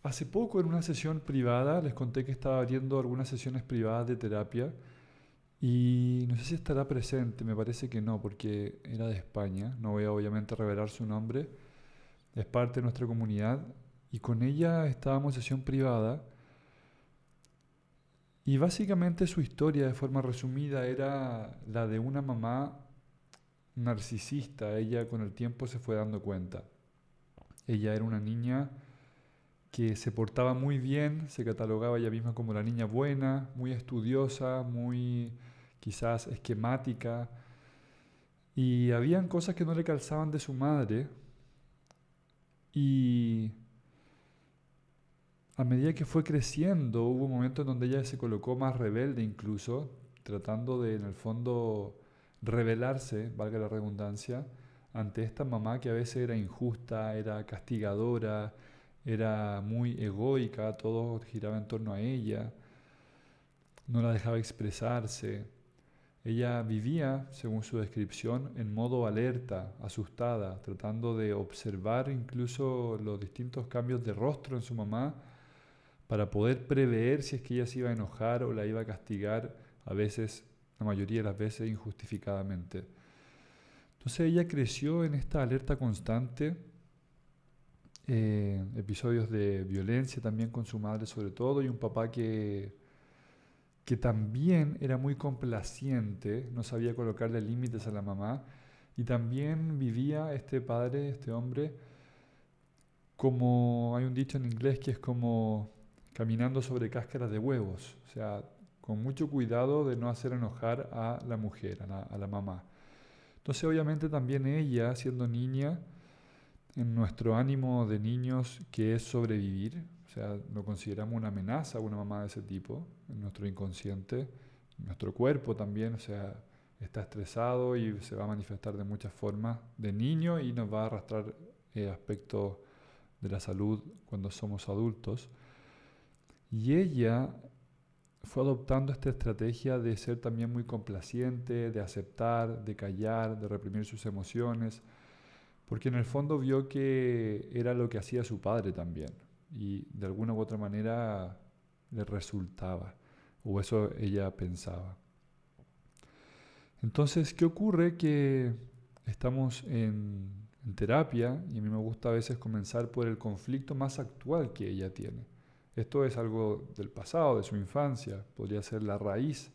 Hace poco en una sesión privada les conté que estaba abriendo algunas sesiones privadas de terapia y no sé si estará presente, me parece que no, porque era de España, no voy a obviamente revelar su nombre, es parte de nuestra comunidad y con ella estábamos en sesión privada y básicamente su historia de forma resumida era la de una mamá narcisista. Ella con el tiempo se fue dando cuenta. Ella era una niña que se portaba muy bien, se catalogaba ella misma como la niña buena, muy estudiosa, muy quizás esquemática, y habían cosas que no le calzaban de su madre, y a medida que fue creciendo hubo un momento en donde ella se colocó más rebelde incluso, tratando de en el fondo rebelarse, valga la redundancia, ante esta mamá que a veces era injusta, era castigadora, era muy egoica, todo giraba en torno a ella, no la dejaba expresarse. Ella vivía, según su descripción, en modo alerta, asustada, tratando de observar incluso los distintos cambios de rostro en su mamá para poder prever si es que ella se iba a enojar o la iba a castigar, a veces, la mayoría de las veces, injustificadamente. Entonces ella creció en esta alerta constante, episodios de violencia también con su madre sobre todo, y un papá que también era muy complaciente, no sabía colocarle límites a la mamá, y también vivía este padre, este hombre, como hay un dicho en inglés que es como caminando sobre cáscaras de huevos, o sea, con mucho cuidado de no hacer enojar a la mujer, a la mamá. Entonces obviamente también ella, siendo niña, en nuestro ánimo de niños que es sobrevivir, o sea, lo consideramos una amenaza a una mamá de ese tipo, en nuestro inconsciente, nuestro cuerpo también, o sea, está estresado y se va a manifestar de muchas formas de niño y nos va a arrastrar aspectos de la salud cuando somos adultos. Y ella fue adoptando esta estrategia de ser también muy complaciente, de aceptar, de callar, de reprimir sus emociones, porque en el fondo vio que era lo que hacía su padre también y de alguna u otra manera le resultaba, o eso ella pensaba. Entonces, ¿qué ocurre? Que estamos en terapia y a mí me gusta a veces comenzar por el conflicto más actual que ella tiene. Esto es algo del pasado, de su infancia, podría ser la raíz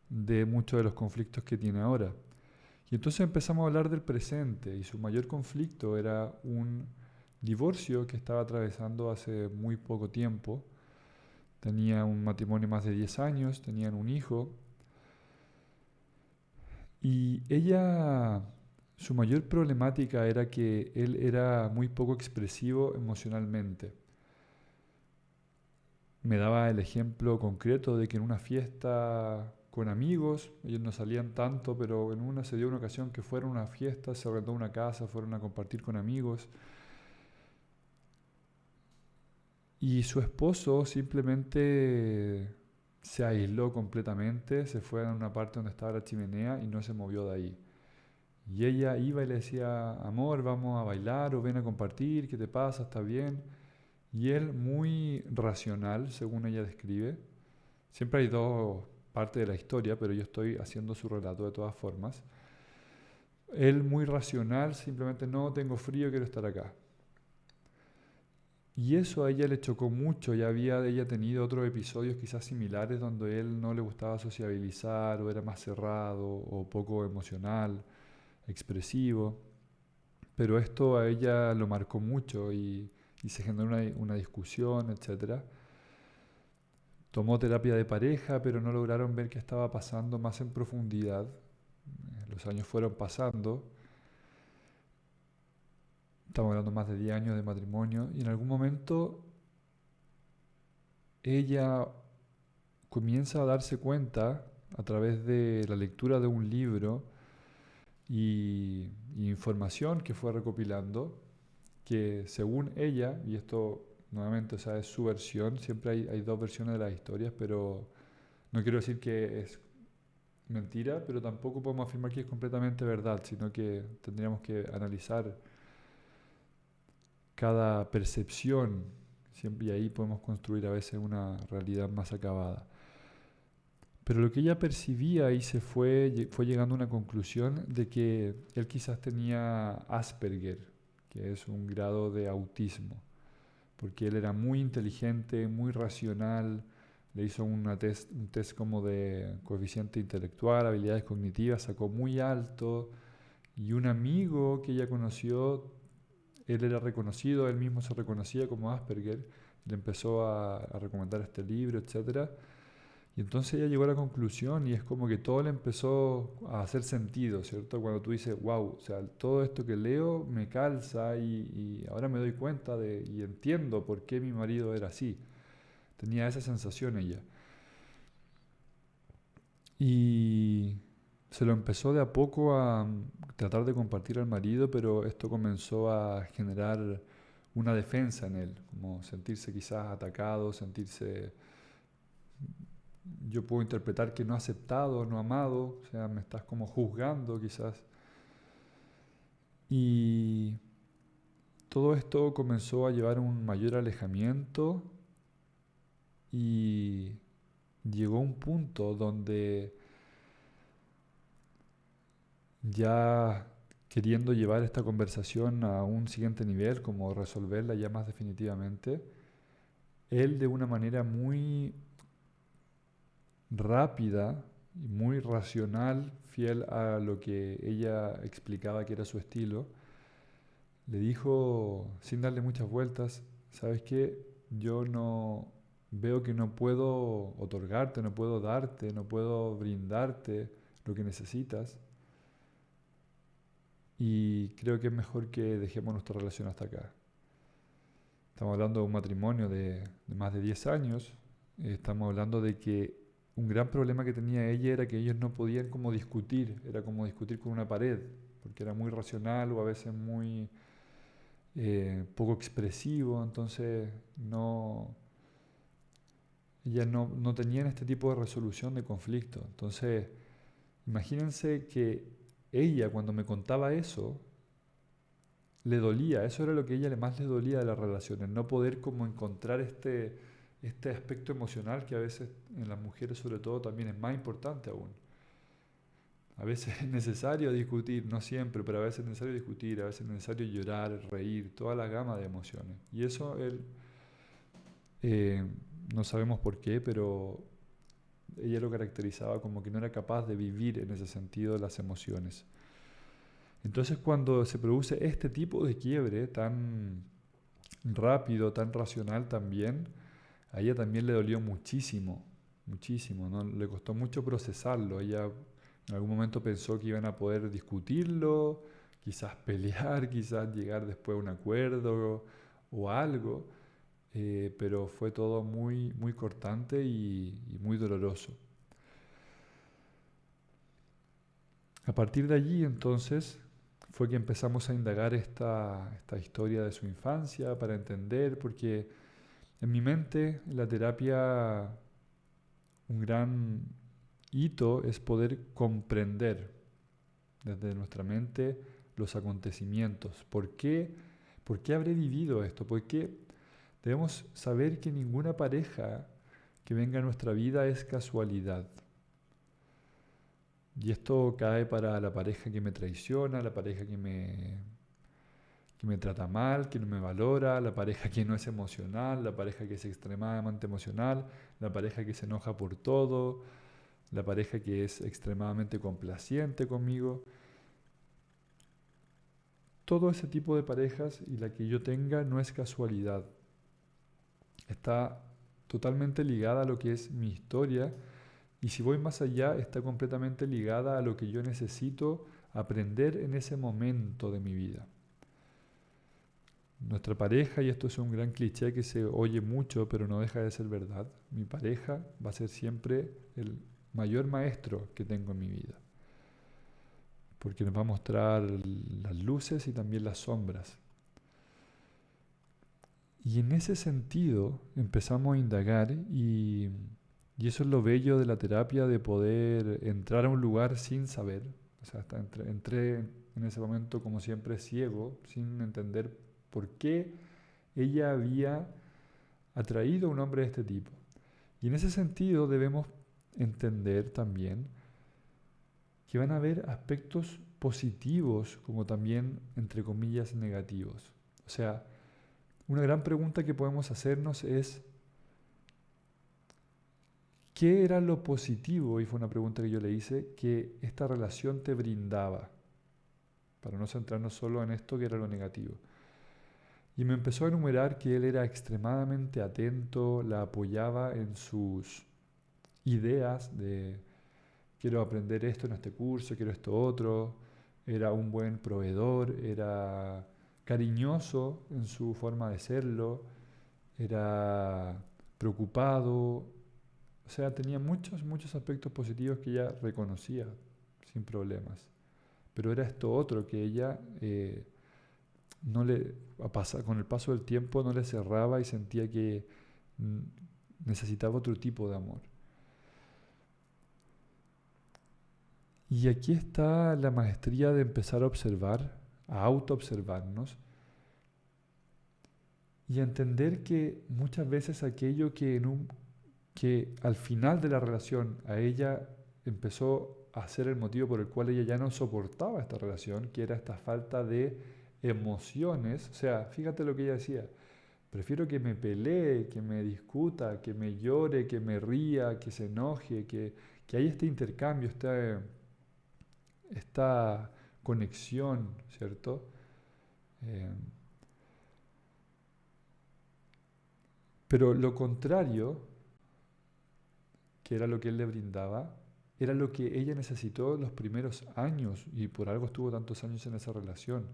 de muchos de los conflictos que tiene ahora. Y entonces empezamos a hablar del presente y su mayor conflicto era un divorcio que estaba atravesando hace muy poco tiempo. Tenía un matrimonio más de 10 años, tenían un hijo y ella, su mayor problemática era que él era muy poco expresivo emocionalmente. Me daba el ejemplo concreto de que en una fiesta con amigos, ellos no salían tanto, pero en una se dio una ocasión que fueron a una fiesta, se arrendó una casa, fueron a compartir con amigos y su esposo simplemente se aisló completamente, se fue a una parte donde estaba la chimenea y no se movió de ahí. Y ella iba y le decía, amor, vamos a bailar o ven a compartir, ¿qué te pasa? ¿Está bien? Y él, muy racional, según ella describe, siempre hay dos partes de la historia, pero yo estoy haciendo su relato de todas formas. Él, muy racional, simplemente no, tengo frío, quiero estar acá. Y eso a ella le chocó mucho, ya había ella tenido otros episodios quizás similares donde él no le gustaba sociabilizar o era más cerrado o poco emocional, expresivo, pero esto a ella lo marcó mucho y se generó una discusión, etcétera. Tomó terapia de pareja, pero no lograron ver qué estaba pasando más en profundidad. Los años fueron pasando, estamos hablando más de 10 años de matrimonio, y en algún momento ella comienza a darse cuenta a través de la lectura de un libro y información que fue recopilando, que según ella, y esto nuevamente, o sea, es su versión, siempre hay dos versiones de las historias, pero no quiero decir que es mentira, pero tampoco podemos afirmar que es completamente verdad, sino que tendríamos que analizar cada percepción, siempre, y ahí podemos construir a veces una realidad más acabada. Pero lo que ella percibía y fue llegando a una conclusión de que él quizás tenía Asperger, que es un grado de autismo, porque él era muy inteligente, muy racional, le hizo un test como de coeficiente intelectual, habilidades cognitivas, sacó muy alto, y un amigo que ella conoció, él era reconocido, él mismo se reconocía como Asperger, le empezó a recomendar este libro, etcétera. Y entonces ella llegó a la conclusión y es como que todo le empezó a hacer sentido, ¿cierto? Cuando tú dices, wow, o sea, todo esto que leo me calza y ahora me doy cuenta y entiendo por qué mi marido era así. Tenía esa sensación ella. Y se lo empezó de a poco a tratar de compartir al marido, pero esto comenzó a generar una defensa en él, como sentirse quizás atacado, sentirse, yo puedo interpretar que no aceptado, no amado, o sea, me estás como juzgando quizás. Y todo esto comenzó a llevar un mayor alejamiento y llegó a un punto donde ya queriendo llevar esta conversación a un siguiente nivel, como resolverla ya más definitivamente, él de una manera muy rápida y muy racional, fiel a lo que ella explicaba que era su estilo, le dijo, sin darle muchas vueltas, ¿sabes qué? Yo no veo que no puedo otorgarte, no puedo darte, no puedo brindarte lo que necesitas y creo que es mejor que dejemos nuestra relación hasta acá. Estamos hablando de un matrimonio de más de 10 años, estamos hablando de que un gran problema que tenía ella era que ellos no podían como discutir, era como discutir con una pared, porque era muy racional o a veces muy poco expresivo, entonces ellas no tenían este tipo de resolución de conflicto. Entonces, imagínense que ella cuando me contaba eso, le dolía, eso era lo que a ella más le dolía de las relaciones, no poder como encontrar este aspecto emocional que a veces en las mujeres sobre todo también es más importante aún. A veces es necesario discutir, no siempre, pero a veces es necesario discutir, a veces es necesario llorar, reír, toda la gama de emociones. Y eso él, eh, no sabemos por qué, pero ella lo caracterizaba como que no era capaz de vivir en ese sentido las emociones. Entonces cuando se produce este tipo de quiebre tan rápido, tan racional también, a ella también le dolió muchísimo, muchísimo, ¿no? Le costó mucho procesarlo. Ella en algún momento pensó que iban a poder discutirlo, quizás pelear, quizás llegar después a un acuerdo o algo, pero fue todo muy, muy cortante y muy doloroso. A partir de allí, entonces, fue que empezamos a indagar esta historia de su infancia para entender, porque en mi mente la terapia, un gran hito es poder comprender desde nuestra mente los acontecimientos. ¿Por qué habré vivido esto? ¿Por qué debemos saber que ninguna pareja que venga a nuestra vida es casualidad? Y esto cae para la pareja que me traiciona, la pareja que me trata mal, que no me valora, la pareja que no es emocional, la pareja que es extremadamente emocional, la pareja que se enoja por todo, la pareja que es extremadamente complaciente conmigo. Todo ese tipo de parejas y la que yo tenga no es casualidad. Está totalmente ligada a lo que es mi historia y si voy más allá está completamente ligada a lo que yo necesito aprender en ese momento de mi vida. Nuestra pareja, y esto es un gran cliché que se oye mucho, pero no deja de ser verdad, mi pareja va a ser siempre el mayor maestro que tengo en mi vida, porque nos va a mostrar las luces y también las sombras. Y en ese sentido empezamos a indagar y eso es lo bello de la terapia, de poder entrar a un lugar sin saber. O sea, entré en ese momento como siempre ciego, sin entender por qué ella había atraído a un hombre de este tipo. Y en ese sentido debemos entender también que van a haber aspectos positivos como también, entre comillas, negativos. O sea, una gran pregunta que podemos hacernos es, ¿qué era lo positivo? Y fue una pregunta que yo le hice, que esta relación te brindaba, para no centrarnos solo en esto que era lo negativo. Y me empezó a enumerar que él era extremadamente atento, la apoyaba en sus ideas de quiero aprender esto en este curso, quiero esto otro, era un buen proveedor, era cariñoso en su forma de serlo, era preocupado, o sea, tenía muchos aspectos positivos que ella reconocía sin problemas. Pero era esto otro que ella no le, con el paso del tiempo no le cerraba y sentía que mm, necesitaba otro tipo de amor. Y aquí está la maestría de empezar a observar, a autoobservarnos y a entender que muchas veces aquello que al final de la relación a ella empezó a ser el motivo por el cual ella ya no soportaba esta relación, que era esta falta de emociones. O sea, fíjate lo que ella decía, prefiero que me pelee, que me discuta, que me llore, que me ría, que se enoje, que haya este intercambio, esta conexión, ¿cierto? Eh, pero lo contrario, que era lo que él le brindaba, era lo que ella necesitó los primeros años, y por algo estuvo tantos años en esa relación,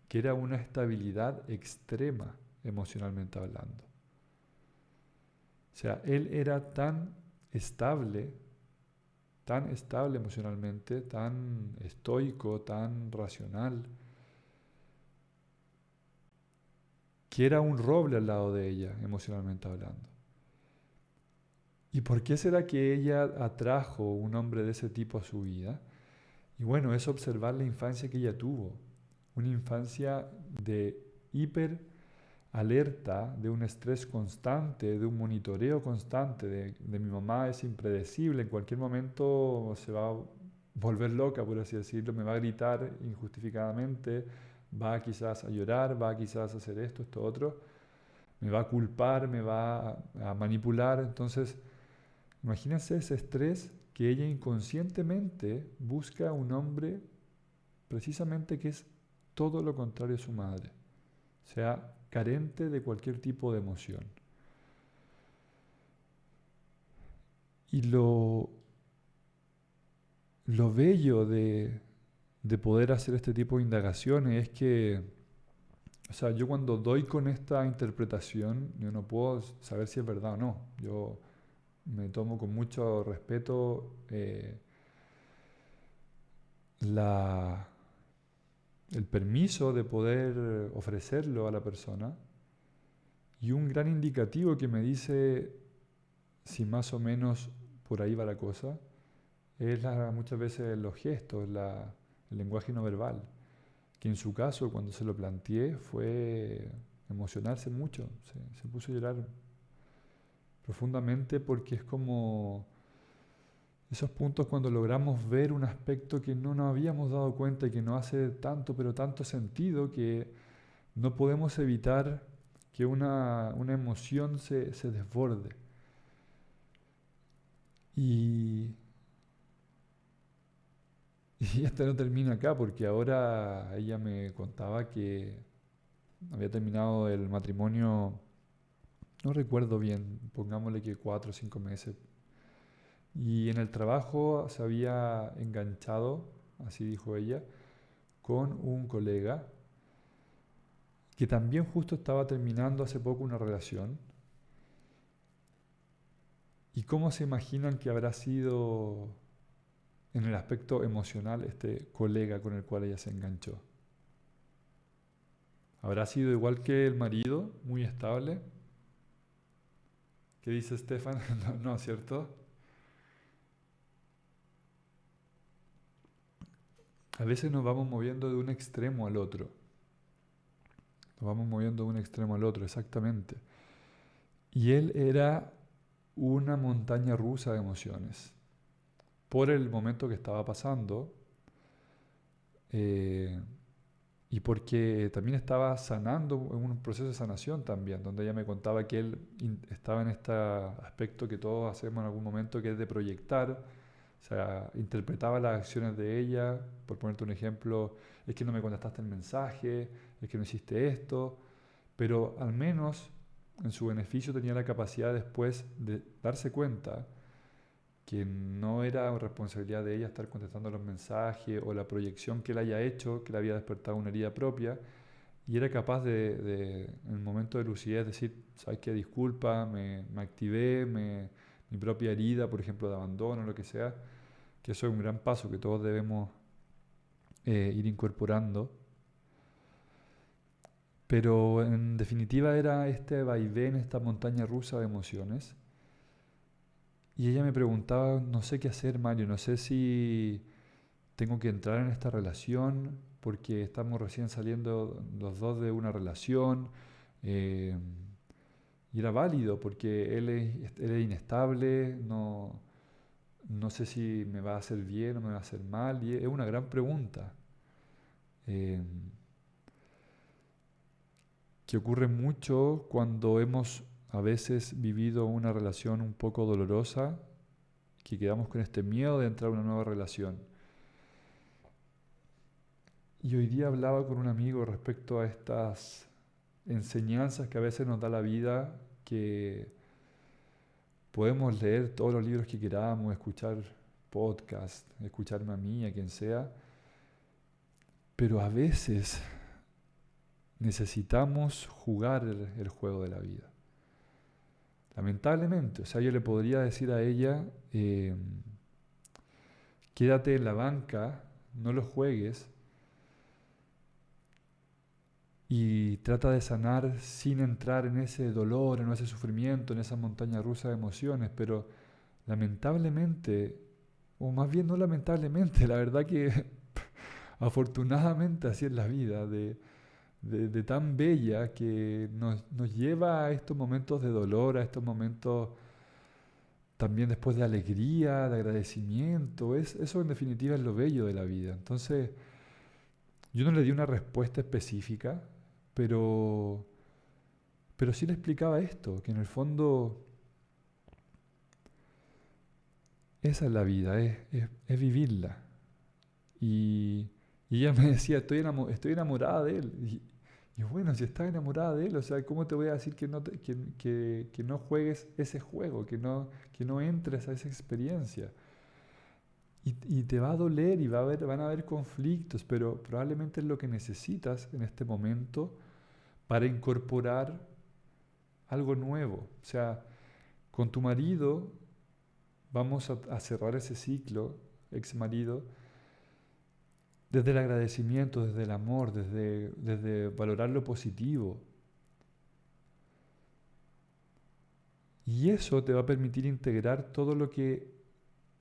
que era una estabilidad extrema emocionalmente hablando. O sea, él era tan estable emocionalmente, tan estoico, tan racional, que era un roble al lado de ella, emocionalmente hablando. ¿Y por qué será que ella atrajo un hombre de ese tipo a su vida? Y bueno, es observar la infancia que ella tuvo, una infancia de hiper alerta, de un estrés constante, de un monitoreo constante, de mi mamá es impredecible, en cualquier momento se va a volver loca, por así decirlo, me va a gritar injustificadamente, va quizás a llorar, va quizás a hacer esto, otro, me va a culpar, me va a manipular. Entonces, imagínense ese estrés que ella inconscientemente busca a un hombre precisamente que es todo lo contrario a su madre, o sea, carente de cualquier tipo de emoción. Y lo bello de poder hacer este tipo de indagaciones es que, o sea, yo cuando doy con esta interpretación, yo no puedo saber si es verdad o no. Yo me tomo con mucho respeto la, el permiso de poder ofrecerlo a la persona, y un gran indicativo que me dice si más o menos por ahí va la cosa es muchas veces los gestos, el lenguaje no verbal, que en su caso cuando se lo planteé fue emocionarse mucho, se puso a llorar profundamente porque es como esos puntos cuando logramos ver un aspecto que no nos habíamos dado cuenta y que no hace tanto, pero tanto sentido que no podemos evitar que una emoción se desborde. Y, y esto no termina acá, porque ahora ella me contaba que había terminado el matrimonio, no recuerdo bien, pongámosle que 4 o 5 meses, y en el trabajo se había enganchado, así dijo ella, con un colega que también justo estaba terminando hace poco una relación. ¿Y cómo se imaginan que habrá sido en el aspecto emocional este colega con el cual ella se enganchó? ¿Habrá sido igual que el marido, muy estable? ¿Qué dice Estefan? No, no, ¿cierto? A veces nos vamos moviendo de un extremo al otro. Nos vamos moviendo de un extremo al otro, exactamente. Y él era una montaña rusa de emociones. Por el momento que estaba pasando, eh, y porque también estaba sanando en un proceso de sanación también, donde ella me contaba que él estaba en este aspecto que todos hacemos en algún momento, que es de proyectar, o sea, interpretaba las acciones de ella, por ponerte un ejemplo, es que no me contestaste el mensaje, es que no hiciste esto, pero al menos en su beneficio tenía la capacidad después de darse cuenta que no era responsabilidad de ella estar contestando los mensajes o la proyección que él haya hecho, que le había despertado una herida propia, y era capaz en el momento de lucidez, decir, ¿sabes qué? Disculpa, me activé, mi propia herida, por ejemplo, de abandono, lo que sea, que eso es un gran paso que todos debemos ir incorporando. Pero en definitiva era este vaivén, esta montaña rusa de emociones. Y ella me preguntaba, no sé qué hacer, Mario, no sé si tengo que entrar en esta relación porque estamos recién saliendo los dos de una relación. eh, y era válido porque él es inestable, no sé si me va a hacer bien o me va a hacer mal. Y es una gran pregunta eh, que ocurre mucho cuando hemos a veces vivido una relación un poco dolorosa, que quedamos con este miedo de entrar a una nueva relación. Y hoy día hablaba con un amigo respecto a estas enseñanzas que a veces nos da la vida, que podemos leer todos los libros que queramos, escuchar podcast, escucharme a mí, a quien sea, pero a veces necesitamos jugar el juego de la vida. Lamentablemente, o sea, yo le podría decir a ella, quédate en la banca, no lo juegues, y trata de sanar sin entrar en ese dolor, en ese sufrimiento, en esa montaña rusa de emociones, pero lamentablemente, o más bien no lamentablemente, la verdad que afortunadamente así es la vida, de tan bella que nos lleva a estos momentos de dolor, a estos momentos también después de alegría, de agradecimiento, eso en definitiva es lo bello de la vida. Entonces, yo no le di una respuesta específica, pero Pero sí le explicaba esto, que en el fondo esa es la vida, es vivirla. Y, y ella me decía, estoy enamorada de él. Y bueno, si estás enamorada de él, o sea, ¿cómo te voy a decir que no juegues ese juego, que no entres a esa experiencia? Y te va a doler y van a haber conflictos, pero probablemente es lo que necesitas en este momento para incorporar algo nuevo. O sea, con tu marido vamos a cerrar ese ciclo, ex marido, desde el agradecimiento, desde el amor, desde valorar lo positivo. Y eso te va a permitir integrar todo lo que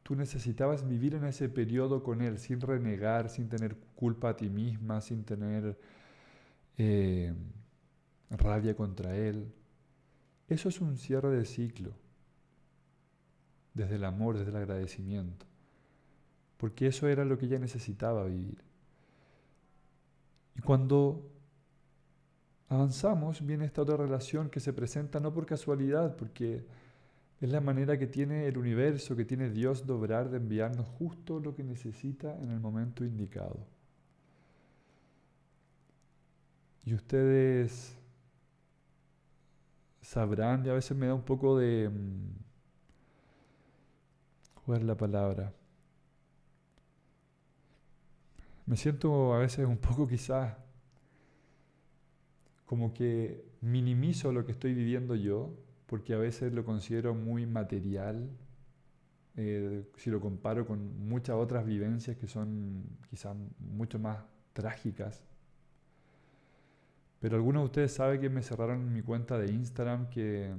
tú necesitabas vivir en ese periodo con él, sin renegar, sin tener culpa a ti misma, sin tener eh, rabia contra él. Eso es un cierre de ciclo, desde el amor, desde el agradecimiento, porque eso era lo que ella necesitaba vivir. Y cuando avanzamos, viene esta otra relación que se presenta no por casualidad, porque es la manera que tiene el universo, que tiene Dios de obrar, de enviarnos justo lo que necesita en el momento indicado. Y ustedes sabrán, y a veces me da un poco de... ¿cuál es la palabra? Me siento a veces un poco quizás como que minimizo lo que estoy viviendo yo, porque a veces lo considero muy material, si lo comparo con muchas otras vivencias que son quizás mucho más trágicas. Pero algunos de ustedes saben que me cerraron mi cuenta de Instagram, que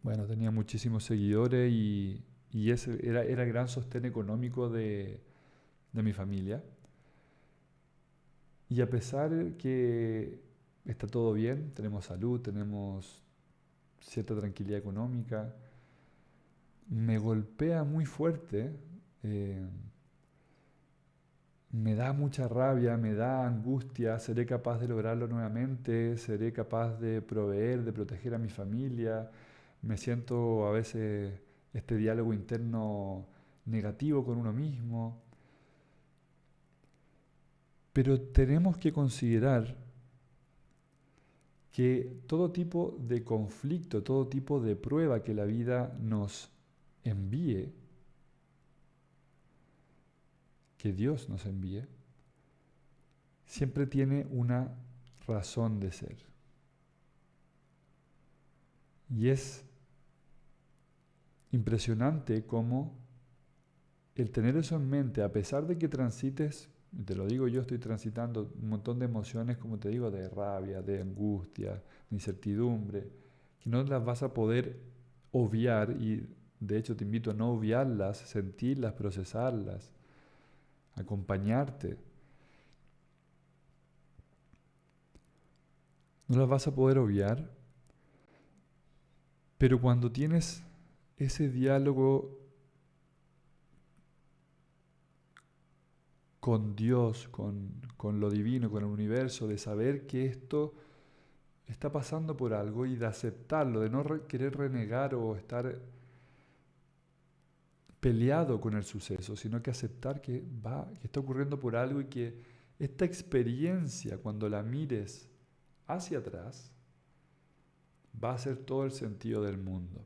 bueno, tenía muchísimos seguidores y ese era el gran sostén económico de mi familia. Y a pesar que está todo bien, tenemos salud, tenemos cierta tranquilidad económica, me golpea muy fuerte, eh, me da mucha rabia, me da angustia, seré capaz de lograrlo nuevamente, seré capaz de proveer, de proteger a mi familia, me siento a veces este diálogo interno negativo con uno mismo, pero tenemos que considerar que todo tipo de conflicto, todo tipo de prueba que la vida nos envíe, que Dios nos envíe, siempre tiene una razón de ser. Y es impresionante cómo el tener eso en mente, a pesar de que transites, te lo digo yo, estoy transitando un montón de emociones, como te digo, de rabia, de angustia, de incertidumbre, que no las vas a poder obviar y de hecho te invito a no obviarlas, sentirlas, procesarlas, acompañarte. No las vas a poder obviar, pero cuando tienes ese diálogo con Dios, con lo divino, con el universo, de saber que esto está pasando por algo y de aceptarlo, de no querer renegar o estar peleado con el suceso, sino que aceptar que está ocurriendo por algo y que esta experiencia, cuando la mires hacia atrás, va a hacer todo el sentido del mundo.